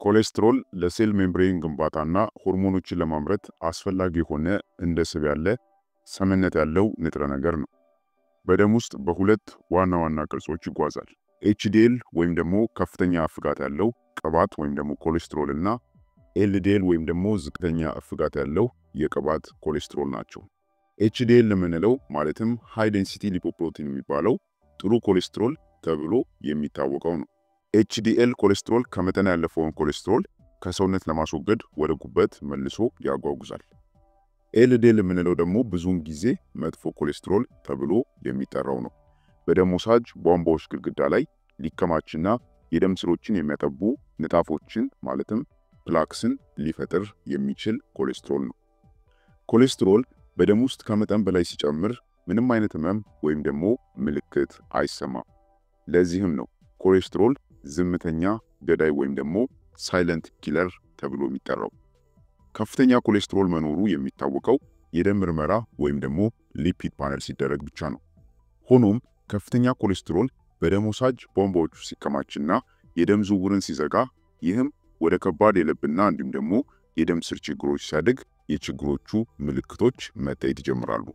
ኮሌስትሮል ለሴል ሜምብሬን ግንባታና ሆርሞኖችን ለማምረት አስፈላጊ የሆነ እንደ ስብ ያለ ሰምነት ያለው ንጥረ ነገር ነው። በደም ውስጥ በሁለት ዋና ዋና ቅርጾች ይጓዛል። ኤችዲኤል ወይም ደግሞ ከፍተኛ እፍጋት ያለው ቅባት ወይም ደግሞ ኮሌስትሮል እና ኤልዲኤል ወይም ደግሞ ዝቅተኛ እፍጋት ያለው የቅባት ኮሌስትሮል ናቸው። ኤችዲኤል የምንለው ማለትም ሃይ ዴንሲቲ ሊፖፕሮቲን የሚባለው ጥሩ ኮሌስትሮል ተብሎ የሚታወቀው ነው። ኤችዲኤል ኮሌስትሮል ከመጠን ያለፈውን ኮሌስትሮል ከሰውነት ለማስወገድ ወደ ጉበት መልሶ ያጓጉዛል። ኤልዲኤል የምንለው ደግሞ ብዙውን ጊዜ መጥፎ ኮሌስትሮል ተብሎ የሚጠራው ነው። በደም ወሳጅ ቧንቧዎች ግድግዳ ላይ ሊከማችና የደም ስሮችን የሚያጠቡ ንጣፎችን ማለትም ፕላክስን ሊፈጥር የሚችል ኮሌስትሮል ነው። ኮሌስትሮል በደም ውስጥ ከመጠን በላይ ሲጨምር ምንም አይነት ህመም ወይም ደግሞ ምልክት አይሰማም። ለዚህም ነው ኮሌስትሮል ዝምተኛ ገዳይ ወይም ደግሞ ሳይለንት ኪለር ተብሎ የሚጠራው። ከፍተኛ ኮሌስትሮል መኖሩ የሚታወቀው የደም ምርመራ ወይም ደግሞ ሊፒድ ፓነል ሲደረግ ብቻ ነው። ሆኖም ከፍተኛ ኮሌስትሮል በደም ወሳጅ ቧንቧዎቹ ሲከማችና የደም ዝውውርን ሲዘጋ፣ ይህም ወደ ከባድ የልብና እንዲሁም ደግሞ የደም ስር ችግሮች ሲያድግ የችግሮቹ ምልክቶች መታየት ይጀምራሉ።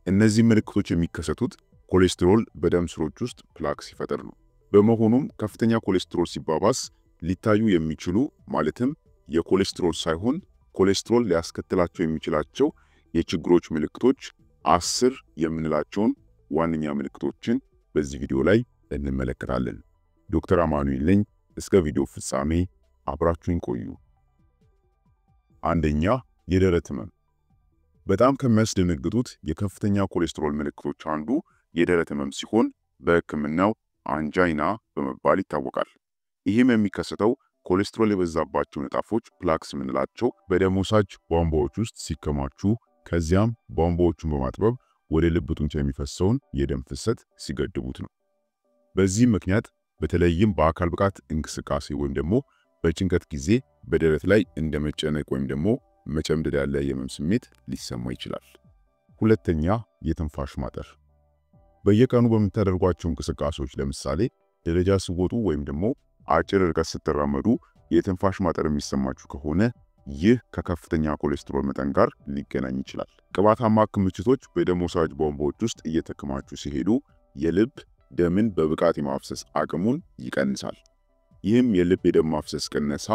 እነዚህ ምልክቶች የሚከሰቱት ኮሌስትሮል በደም ስሮች ውስጥ ፕላክ ሲፈጠር ነው። በመሆኑም ከፍተኛ ኮሌስትሮል ሲባባስ ሊታዩ የሚችሉ ማለትም የኮሌስትሮል ሳይሆን ኮሌስትሮል ሊያስከትላቸው የሚችላቸው የችግሮች ምልክቶች 10 የምንላቸውን ዋነኛ ምልክቶችን በዚህ ቪዲዮ ላይ እንመለከታለን። ዶክተር አማኑኤል ነኝ። እስከ ቪዲዮ ፍጻሜ አብራችሁን ቆዩ። አንደኛ፣ የደረት ህመም። በጣም ከሚያስደነግጡት የከፍተኛ ኮሌስትሮል ምልክቶች አንዱ የደረት ህመም ሲሆን በሕክምናው አንጃይና በመባል ይታወቃል። ይህም የሚከሰተው ኮሌስትሮል የበዛባቸው ንጣፎች ፕላክስ የምንላቸው በደም ወሳጅ ቧንቧዎች ውስጥ ሲከማቹ ከዚያም ቧንቧዎቹን በማጥበብ ወደ ልብ ጡንቻ የሚፈሰውን የደም ፍሰት ሲገድቡት ነው። በዚህ ምክንያት በተለይም በአካል ብቃት እንቅስቃሴ ወይም ደግሞ በጭንቀት ጊዜ በደረት ላይ እንደ መጨነቅ ወይም ደግሞ መጨምደድ ያለ የህመም ስሜት ሊሰማ ይችላል። ሁለተኛ፣ የትንፋሽ ማጠር። በየቀኑ በምታደርጓቸው እንቅስቃሴዎች ለምሳሌ ደረጃ ስወጡ ወይም ደግሞ አጭር ርቀት ስትራመዱ የትንፋሽ ማጠር የሚሰማችሁ ከሆነ ይህ ከከፍተኛ ኮሌስትሮል መጠን ጋር ሊገናኝ ይችላል። ቅባታማ ክምችቶች በደም ወሳጅ ቧንቧዎች ውስጥ እየተከማቹ ሲሄዱ የልብ ደምን በብቃት የማፍሰስ አቅሙን ይቀንሳል። ይህም የልብ የደም ማፍሰስ ቅነሳ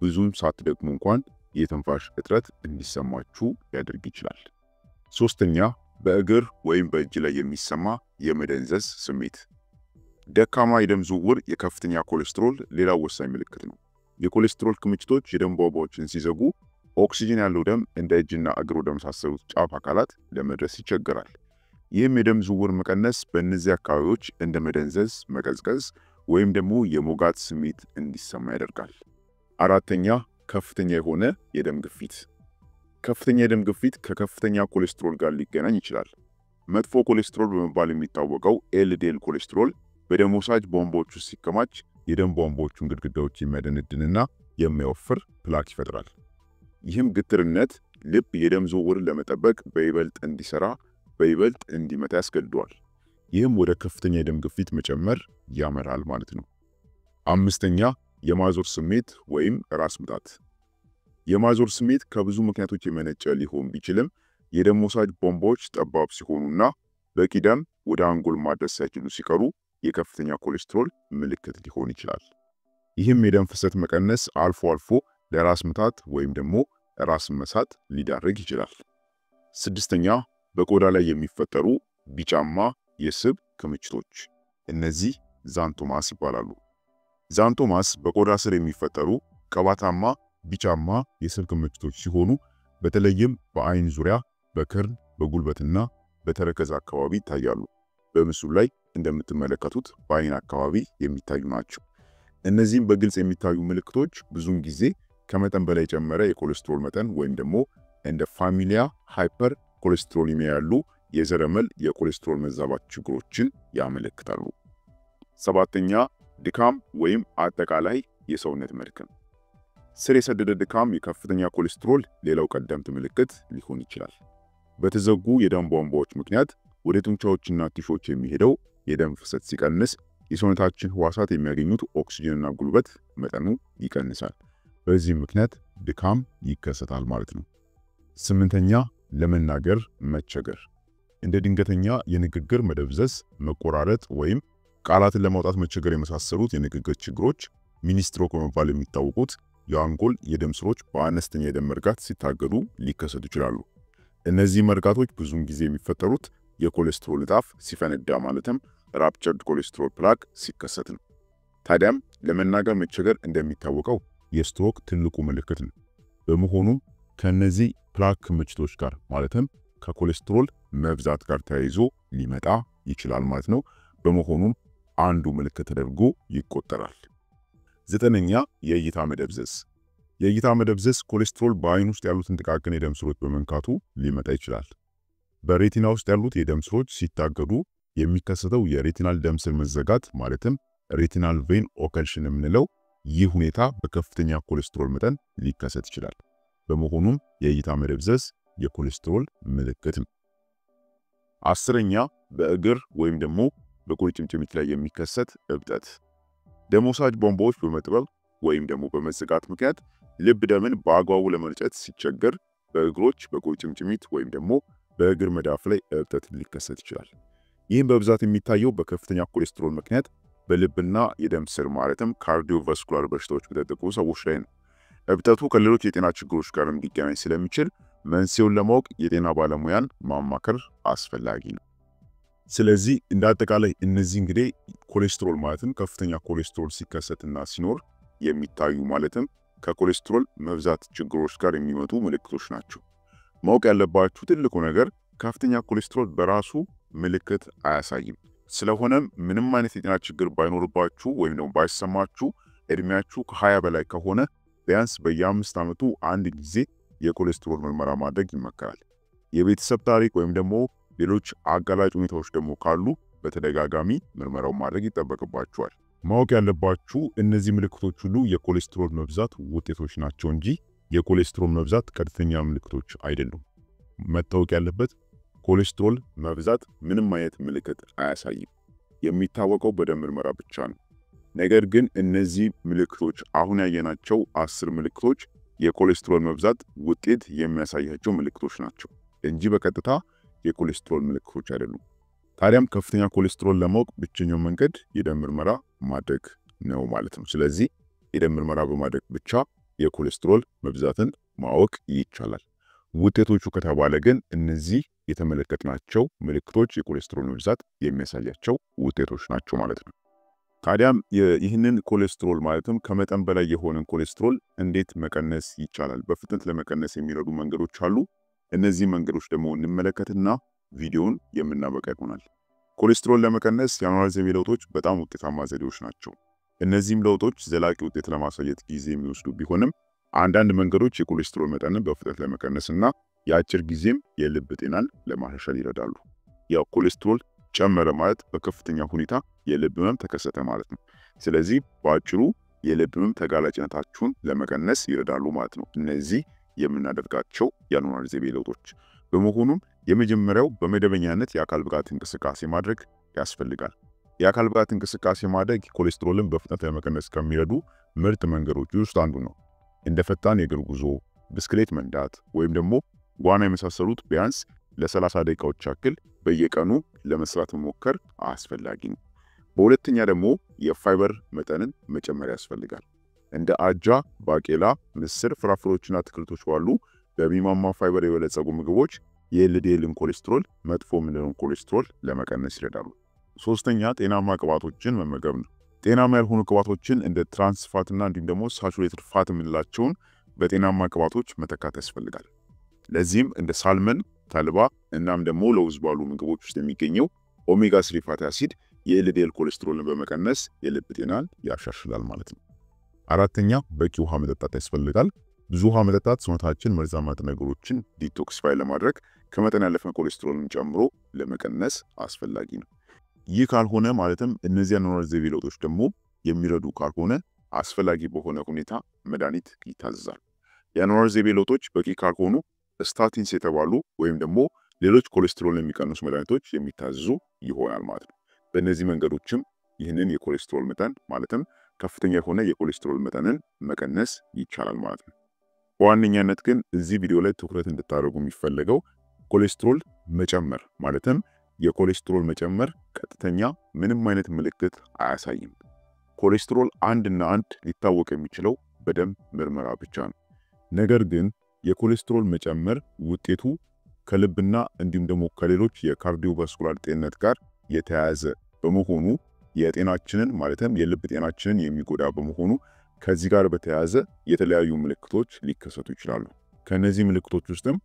ብዙም ሳትደክሙ እንኳን የትንፋሽ እጥረት እንዲሰማችሁ ሊያደርግ ይችላል። ሶስተኛ፣ በእግር ወይም በእጅ ላይ የሚሰማ የመደንዘዝ ስሜት። ደካማ የደም ዝውውር የከፍተኛ ኮሌስትሮል ሌላው ወሳኝ ምልክት ነው። የኮሌስትሮል ክምችቶች የደም ቧንቧዎችን ሲዘጉ ኦክሲጅን ያለው ደም እንደ እጅና እግር ወደመሳሰሉት ጫፍ አካላት ለመድረስ ይቸገራል። ይህም የደም ዝውውር መቀነስ በእነዚህ አካባቢዎች እንደ መደንዘዝ፣ መቀዝቀዝ ወይም ደግሞ የሞጋት ስሜት እንዲሰማ ያደርጋል። አራተኛ፣ ከፍተኛ የሆነ የደም ግፊት። ከፍተኛ የደም ግፊት ከከፍተኛ ኮሌስትሮል ጋር ሊገናኝ ይችላል። መጥፎ ኮሌስትሮል በመባል የሚታወቀው ኤልዲኤል ኮሌስትሮል በደም ወሳጅ ቧንቧዎች ውስጥ ሲከማች የደም ቧንቧዎቹን ግድግዳዎች የሚያደነድንና የሚያወፍር ፕላክ ይፈጥራል። ይህም ግትርነት ልብ የደም ዝውውርን ለመጠበቅ በይበልጥ እንዲሰራ በይበልጥ እንዲመታ ያስገድደዋል። ይህም ወደ ከፍተኛ የደም ግፊት መጨመር ያመራል ማለት ነው። አምስተኛ፣ የማዞር ስሜት ወይም ራስ ምታት። የማዞር ስሜት ከብዙ ምክንያቶች የመነጨ ሊሆን ቢችልም የደም ወሳጅ ቧንቧዎች ጠባብ ሲሆኑና በቂ ደም ወደ አንጎል ማድረስ ሳይችሉ ሲቀሩ የከፍተኛ ኮሌስትሮል ምልክት ሊሆን ይችላል። ይህም የደም ፍሰት መቀነስ አልፎ አልፎ ለራስ ምታት ወይም ደግሞ ራስ መሳት ሊዳርግ ይችላል። ስድስተኛ፣ በቆዳ ላይ የሚፈጠሩ ቢጫማ የስብ ክምችቶች። እነዚህ ዛንቶማስ ይባላሉ። ዛንቶማስ በቆዳ ስር የሚፈጠሩ ቅባታማ ቢጫማ የስብ ክምችቶች ሲሆኑ በተለይም በአይን ዙሪያ፣ በክርን፣ በጉልበትና በተረከዝ አካባቢ ይታያሉ። በምስሉ ላይ እንደምትመለከቱት በአይን አካባቢ የሚታዩ ናቸው። እነዚህም በግልጽ የሚታዩ ምልክቶች ብዙውን ጊዜ ከመጠን በላይ የጨመረ የኮሌስትሮል መጠን ወይም ደግሞ እንደ ፋሚሊያ ሃይፐር ኮሌስትሮሊሚያ ያሉ የዘረመል የኮሌስትሮል መዛባት ችግሮችን ያመለክታሉ። ሰባተኛ፣ ድካም ወይም አጠቃላይ የሰውነት መድከም። ስር የሰደደ ድካም የከፍተኛ ኮሌስትሮል ሌላው ቀደምት ምልክት ሊሆን ይችላል። በተዘጉ የደም ቧንቧዎች ምክንያት ወደ ጡንቻዎችና ቲሾች የሚሄደው የደም ፍሰት ሲቀንስ የሰውነታችን ህዋሳት የሚያገኙት ኦክሲጅንና ጉልበት መጠኑ ይቀንሳል። በዚህ ምክንያት ድካም ይከሰታል ማለት ነው። ስምንተኛ ለመናገር መቸገር። እንደ ድንገተኛ የንግግር መደብዘዝ፣ መቆራረጥ ወይም ቃላትን ለማውጣት መቸገር የመሳሰሉት የንግግር ችግሮች ሚኒ ስትሮክ በመባል የሚታወቁት የአንጎል የደም ስሮች በአነስተኛ የደም መርጋት ሲታገዱ ሊከሰቱ ይችላሉ። እነዚህ መርጋቶች ብዙውን ጊዜ የሚፈጠሩት የኮሌስትሮል ንጣፍ ሲፈነዳ ማለትም ራፕቸርድ ኮሌስትሮል ፕላክ ሲከሰት ነው። ታዲያም ለመናገር መቸገር እንደሚታወቀው የስትሮክ ትልቁ ምልክት ነው። በመሆኑም ከነዚህ ፕላክ ክምችቶች ጋር ማለትም ከኮሌስትሮል መብዛት ጋር ተያይዞ ሊመጣ ይችላል ማለት ነው። በመሆኑም አንዱ ምልክት ተደርጎ ይቆጠራል። ዘጠነኛ የእይታ መደብዘዝ። የእይታ መደብዘዝ ኮሌስትሮል በአይን ውስጥ ያሉትን ጥቃቅን የደም ስሮች በመንካቱ ሊመጣ ይችላል። በሬቲና ውስጥ ያሉት የደም ስሮች ሲታገዱ የሚከሰተው የሬቲናል ደም ስር መዘጋት ማለትም ሬቲናል ቬን ኦከልሽን የምንለው ይህ ሁኔታ በከፍተኛ ኮሌስትሮል መጠን ሊከሰት ይችላል። በመሆኑም የእይታ መደብዘዝ የኮሌስትሮል ምልክት ነው። አስረኛ በእግር ወይም ደግሞ በቁርጭምጭሚት ላይ የሚከሰት እብጠት። ደም ወሳጅ ቧንቧዎች በመጥበብ ወይም ደግሞ በመዘጋት ምክንያት ልብ ደምን በአግባቡ ለመርጨት ሲቸገር በእግሮች በቁርጭምጭሚት ወይም ደግሞ በእግር መዳፍ ላይ እብጠት ሊከሰት ይችላል። ይህም በብዛት የሚታየው በከፍተኛ ኮሌስትሮል ምክንያት በልብና የደም ስር ማለትም ካርዲዮቫስኩላር በሽታዎች በተጠቁ ሰዎች ላይ ነው። እብጠቱ ከሌሎች የጤና ችግሮች ጋር ሊገናኝ ስለሚችል መንስኤውን ለማወቅ የጤና ባለሙያን ማማከር አስፈላጊ ነው። ስለዚህ እንደ አጠቃላይ እነዚህ እንግዲህ ኮሌስትሮል ማለትም ከፍተኛ ኮሌስትሮል ሲከሰትና ሲኖር የሚታዩ ማለትም ከኮሌስትሮል መብዛት ችግሮች ጋር የሚመጡ ምልክቶች ናቸው። ማወቅ ያለባችሁ ትልቁ ነገር ከፍተኛ ኮሌስትሮል በራሱ ምልክት አያሳይም። ስለሆነም ምንም አይነት የጤና ችግር ባይኖርባችሁ ወይም ደግሞ ባይሰማችሁ እድሜያችሁ ከ20 በላይ ከሆነ ቢያንስ በየ5 ዓመቱ አንድ ጊዜ የኮሌስትሮል ምርመራ ማድረግ ይመከራል። የቤተሰብ ታሪክ ወይም ደግሞ ሌሎች አጋላጭ ሁኔታዎች ደግሞ ካሉ በተደጋጋሚ ምርመራውን ማድረግ ይጠበቅባችኋል። ማወቅ ያለባችሁ እነዚህ ምልክቶች ሁሉ የኮሌስትሮል መብዛት ውጤቶች ናቸው እንጂ የኮሌስትሮል መብዛት ቀጥተኛ ምልክቶች አይደሉም። መታወቅ ያለበት ኮሌስትሮል መብዛት ምንም አይነት ምልክት አያሳይም። የሚታወቀው በደም ምርመራ ብቻ ነው። ነገር ግን እነዚህ ምልክቶች አሁን ያየናቸው 10 ምልክቶች የኮሌስትሮል መብዛት ውጤት የሚያሳያቸው ምልክቶች ናቸው እንጂ በቀጥታ የኮሌስትሮል ምልክቶች አይደሉም። ታዲያም ከፍተኛ ኮሌስትሮል ለማወቅ ብቸኛው መንገድ የደም ምርመራ ማድረግ ነው ማለት ነው። ስለዚህ የደም ምርመራ በማድረግ ብቻ የኮሌስትሮል መብዛትን ማወቅ ይቻላል። ውጤቶቹ ከተባለ ግን እነዚህ የተመለከትናቸው ምልክቶች የኮሌስትሮል መብዛት የሚያሳያቸው ውጤቶች ናቸው ማለት ነው። ታዲያም ይህንን ኮሌስትሮል ማለትም ከመጠን በላይ የሆነን ኮሌስትሮል እንዴት መቀነስ ይቻላል? በፍጥነት ለመቀነስ የሚረዱ መንገዶች አሉ። እነዚህ መንገዶች ደግሞ እንመለከትና ቪዲዮውን የምናበቃ ይሆናል። ኮሌስትሮል ለመቀነስ የአኗኗር ዘይቤ ለውጦች በጣም ውጤታማ ዘዴዎች ናቸው። እነዚህም ለውጦች ዘላቂ ውጤት ለማሳየት ጊዜ የሚወስዱ ቢሆንም አንዳንድ መንገዶች የኮሌስትሮል መጠንን በፍጥነት ለመቀነስና የአጭር ጊዜም የልብ ጤናን ለማሻሻል ይረዳሉ። ያው ኮሌስትሮል ጨመረ ማለት በከፍተኛ ሁኔታ የልብ ህመም ተከሰተ ማለት ነው። ስለዚህ በአጭሩ የልብ ህመም ተጋላጭነታችሁን ለመቀነስ ይረዳሉ ማለት ነው እነዚህ የምናደርጋቸው የአኗኗር ዘይቤ ለውጦች። በመሆኑም የመጀመሪያው በመደበኛነት የአካል ብቃት እንቅስቃሴ ማድረግ ያስፈልጋል። የአካል ብቃት እንቅስቃሴ ማድረግ ኮሌስትሮልን በፍጥነት ለመቀነስ ከሚረዱ ምርጥ መንገዶች ውስጥ አንዱ ነው። እንደ ፈጣን የእግር ጉዞ፣ ብስክሌት መንዳት ወይም ደግሞ ዋና የመሳሰሉት ቢያንስ ለ30 ደቂቃዎች ያክል በየቀኑ ለመስራት መሞከር አስፈላጊ ነው። በሁለተኛ ደግሞ የፋይበር መጠንን መጨመር ያስፈልጋል። እንደ አጃ፣ ባቄላ፣ ምስር፣ ፍራፍሬዎችና አትክልቶች ባሉ በሚማማ ፋይበር የበለጸጉ ምግቦች የኤልዲኤልን ኮሌስትሮል መጥፎ የምንለውን ኮሌስትሮል ለመቀነስ ይረዳሉ። ሶስተኛ ጤናማ ቅባቶችን መመገብ ነው። ጤናማ ያልሆኑ ቅባቶችን እንደ ትራንስ ፋትና እንዲሁም ደግሞ ሳቹሬትድ ፋት የምንላቸውን በጤናማ ቅባቶች መተካት ያስፈልጋል። ለዚህም እንደ ሳልመን፣ ተልባ እናም ደግሞ ለውዝ ባሉ ምግቦች ውስጥ የሚገኘው ኦሜጋ 3 ፋቲ አሲድ የኤልዲኤል ኮሌስትሮልን በመቀነስ የልብ ጤናን ያሻሽላል ማለት ነው። አራተኛ በቂ ውሃ መጠጣት ያስፈልጋል። ብዙ ውሃ መጠጣት ሰውነታችን መርዛማ ነገሮችን ዲቶክሲፋይ ለማድረግ ከመጠን ያለፈ ኮሌስትሮልን ጨምሮ ለመቀነስ አስፈላጊ ነው። ይህ ካልሆነ ማለትም እነዚህ የአኗኗር ዘይቤ ለውጦች ደግሞ የሚረዱ ካልሆነ አስፈላጊ በሆነ ሁኔታ መድኃኒት ይታዘዛል። የአኗኗር ዘይቤ ለውጦች በቂ ካልሆኑ ስታቲንስ የተባሉ ወይም ደግሞ ሌሎች ኮሌስትሮል የሚቀንሱ መድኃኒቶች የሚታዘዙ ይሆናል ማለት ነው። በእነዚህ መንገዶችም ይህንን የኮሌስትሮል መጠን ማለትም ከፍተኛ የሆነ የኮሌስትሮል መጠንን መቀነስ ይቻላል ማለት ነው። በዋነኛነት ግን እዚህ ቪዲዮ ላይ ትኩረት እንድታደርጉ የሚፈለገው ኮሌስትሮል መጨመር ማለትም የኮሌስትሮል መጨመር ቀጥተኛ ምንም አይነት ምልክት አያሳይም። ኮሌስትሮል አንድና አንድ ሊታወቅ የሚችለው በደም ምርመራ ብቻ ነው። ነገር ግን የኮሌስትሮል መጨመር ውጤቱ ከልብና እንዲሁም ደግሞ ከሌሎች የካርዲዮቫስኩላር ጤንነት ጋር የተያያዘ በመሆኑ የጤናችንን ማለትም የልብ ጤናችንን የሚጎዳ በመሆኑ ከዚህ ጋር በተያያዘ የተለያዩ ምልክቶች ሊከሰቱ ይችላሉ። ከነዚህ ምልክቶች ውስጥም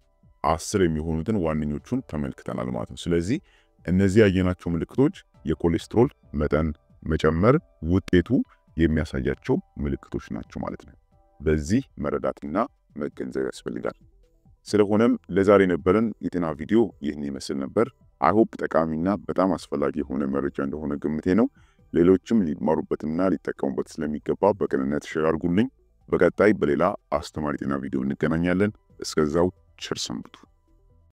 10 የሚሆኑትን ዋነኞቹን ተመልክተናል ማለት ነው። ስለዚህ እነዚህ ያየናቸው ምልክቶች የኮሌስትሮል መጠን መጨመር ውጤቱ የሚያሳያቸው ምልክቶች ናቸው ማለት ነው። በዚህ መረዳትና መገንዘብ ያስፈልጋል። ስለሆነም ለዛሬ የነበረን የጤና ቪዲዮ ይህን ይመስል ነበር። አይሆፕ ጠቃሚና በጣም አስፈላጊ የሆነ መረጃ እንደሆነ ግምቴ ነው። ሌሎችም ሊማሩበትና ሊጠቀሙበት ስለሚገባ በቅንነት ሼር አድርጉልኝ። በቀጣይ በሌላ አስተማሪ ጤና ቪዲዮ እንገናኛለን። እስከዛው ቸር ሰንብቱ።